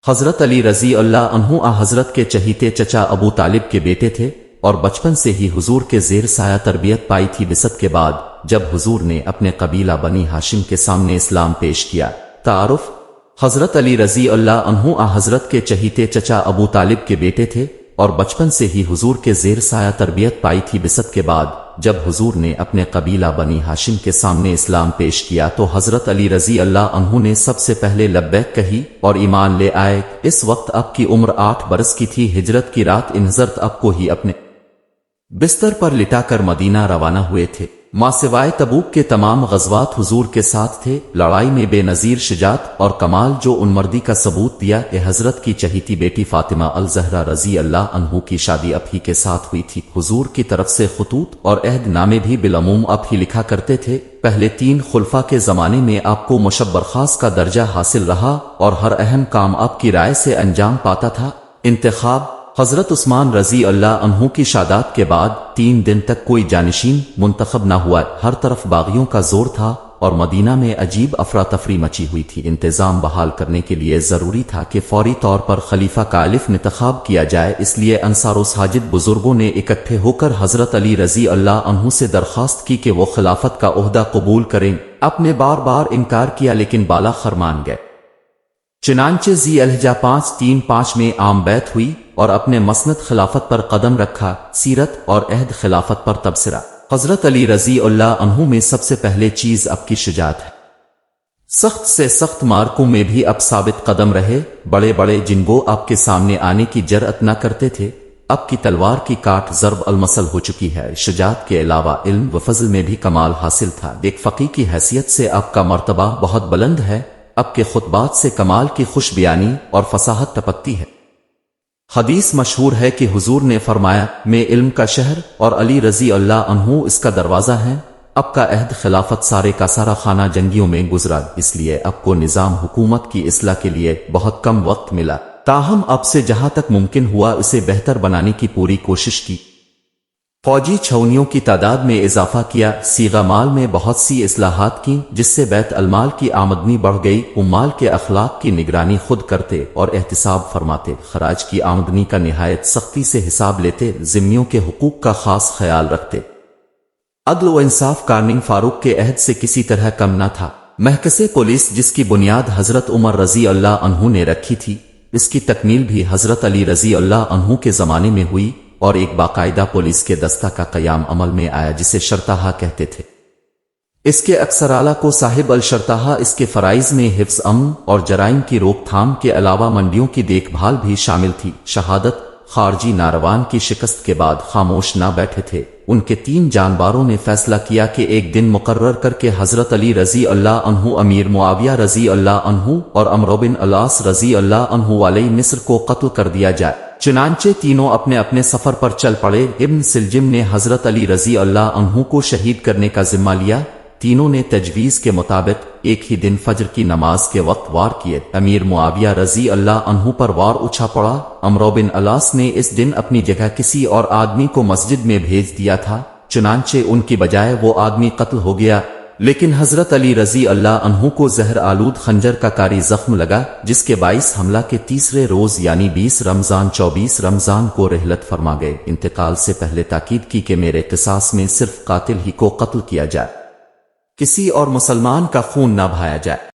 حضرت علی رضی اللہ عنہ حضرت کے چہیتے چچا ابو طالب کے بیٹے تھے اور بچپن سے ہی حضور کے زیر سایہ تربیت پائی تھی۔ بعثت کے بعد جب حضور نے اپنے قبیلہ بنی ہاشم کے سامنے اسلام پیش کیا۔ تعارف: حضرت علی رضی اللہ عنہ حضرت کے چہیتے چچا ابو طالب کے بیٹے تھے اور بچپن سے ہی حضور کے زیر سایہ تربیت پائی تھی۔ بعثت کے بعد جب حضور نے اپنے قبیلہ بنی ہاشم کے سامنے اسلام پیش کیا تو حضرت علی رضی اللہ عنہ نے سب سے پہلے لبیک کہی اور ایمان لے آئے۔ اس وقت آپ کی عمر 8 برس کی تھی۔ ہجرت کی رات ان حضرت آپ کو ہی اپنے بستر پر لٹا کر مدینہ روانہ ہوئے تھے۔ ماں سوائے تبوک کے تمام غزوات حضور کے ساتھ تھے۔ لڑائی میں بے نظیر شجاعت اور کمال جو ان مردی کا ثبوت دیا کہ حضرت کی چہیتی بیٹی فاطمہ الزہرا رضی اللہ عنہ کی شادی اب ہی کے ساتھ ہوئی تھی۔ حضور کی طرف سے خطوط اور عہد نامے بھی بالعموم اب ہی لکھا کرتے تھے۔ پہلے 3 خلفاء کے زمانے میں آپ کو مشبر خاص کا درجہ حاصل رہا اور ہر اہم کام آپ کی رائے سے انجام پاتا تھا۔ انتخاب: حضرت عثمان رضی اللہ عنہ کی شہادت کے بعد 3 دن تک کوئی جانشین منتخب نہ ہوا۔ ہر طرف باغیوں کا زور تھا اور مدینہ میں عجیب افراتفری مچی ہوئی تھی۔ انتظام بحال کرنے کے لیے ضروری تھا کہ فوری طور پر خلیفہ کا انتخاب کیا جائے، اس لیے انصار و ساجد بزرگوں نے اکٹھے ہو کر حضرت علی رضی اللہ عنہ سے درخواست کی کہ وہ خلافت کا عہدہ قبول کریں۔ آپ نے بار بار انکار کیا لیکن بالا خر مان گئے۔ چنانچہ ذی الحجہ 535 میں عام بیعت ہوئی اور اپنے مسند خلافت پر قدم رکھا۔ سیرت اور عہد خلافت پر تبصرہ: حضرت علی رضی اللہ عنہ میں سب سے پہلے چیز اب کی شجاعت ہے۔ سخت سے سخت مارکوں میں بھی اب ثابت قدم رہے۔ بڑے بڑے جنگوں آپ کے سامنے آنے کی جرأت نہ کرتے تھے۔ اب کی تلوار کی کاٹ ضرب المثل ہو چکی ہے۔ شجاعت کے علاوہ علم و فضل میں بھی کمال حاصل تھا۔ ایک فقیہ کی حیثیت سے آپ کا مرتبہ بہت بلند ہے۔ اب کے خطبات سے کمال کی خوش بیانی اور فصاحت ٹپکتی ہے۔ حدیث مشہور ہے کہ حضور نے فرمایا، میں علم کا شہر اور علی رضی اللہ عنہ اس کا دروازہ ہے۔ اب کا عہد خلافت سارے کا سارا خانہ جنگیوں میں گزرا، اس لیے اب کو نظام حکومت کی اصلاح کے لیے بہت کم وقت ملا۔ تاہم اب سے جہاں تک ممکن ہوا اسے بہتر بنانے کی پوری کوشش کی۔ فوجی چھاؤنیوں کی تعداد میں اضافہ کیا، صیغہ مال میں بہت سی اصلاحات کیں جس سے بیت المال کی آمدنی بڑھ گئی۔ عمال کے اخلاق کی نگرانی خود کرتے اور احتساب فرماتے، خراج کی آمدنی کا نہایت سختی سے حساب لیتے، ذمیوں کے حقوق کا خاص خیال رکھتے۔ عدل و انصاف قانون فاروق کے عہد سے کسی طرح کم نہ تھا۔ محکمہ پولیس جس کی بنیاد حضرت عمر رضی اللہ عنہ نے رکھی تھی، اس کی تکمیل بھی حضرت علی رضی اللہ عنہ کے زمانے میں ہوئی اور ایک باقاعدہ پولیس کے دستہ کا قیام عمل میں آیا جسے شرطہا کہتے تھے۔ اس کے اکثر اعلیٰ کو صاحب الشرطہا، اس کے فرائض میں حفظ امن اور جرائم کی روک تھام کے علاوہ منڈیوں کی دیکھ بھال بھی شامل تھی۔ شہادت: خارجی ناروان کی شکست کے بعد خاموش نہ بیٹھے تھے۔ ان کے 3 جانباروں نے فیصلہ کیا کہ ایک دن مقرر کر کے حضرت علی رضی اللہ عنہ، امیر معاویہ رضی اللہ عنہ اور عمرو بن العاص رضی اللہ عنہ والی مصر کو قتل کر دیا جائے۔ چنانچہ تینوں اپنے اپنے سفر پر چل پڑے۔ ابن سلجم نے حضرت علی رضی اللہ عنہ کو شہید کرنے کا ذمہ لیا۔ تینوں نے تجویز کے مطابق ایک ہی دن فجر کی نماز کے وقت وار کیے۔ امیر معاویہ رضی اللہ عنہ پر وار اچھا پڑا۔ عمرو بن العاص نے اس دن اپنی جگہ کسی اور آدمی کو مسجد میں بھیج دیا تھا، چنانچہ ان کی بجائے وہ آدمی قتل ہو گیا۔ لیکن حضرت علی رضی اللہ عنہ کو زہر آلود خنجر کا کاری زخم لگا، جس کے باعث حملہ کے تیسرے روز یعنی 20 رمضان 24 رمضان کو رحلت فرما گئے۔ انتقال سے پہلے تاکید کی کہ میرے قصاص میں صرف قاتل ہی کو قتل کیا جائے، کسی اور مسلمان کا خون نہ بہایا جائے۔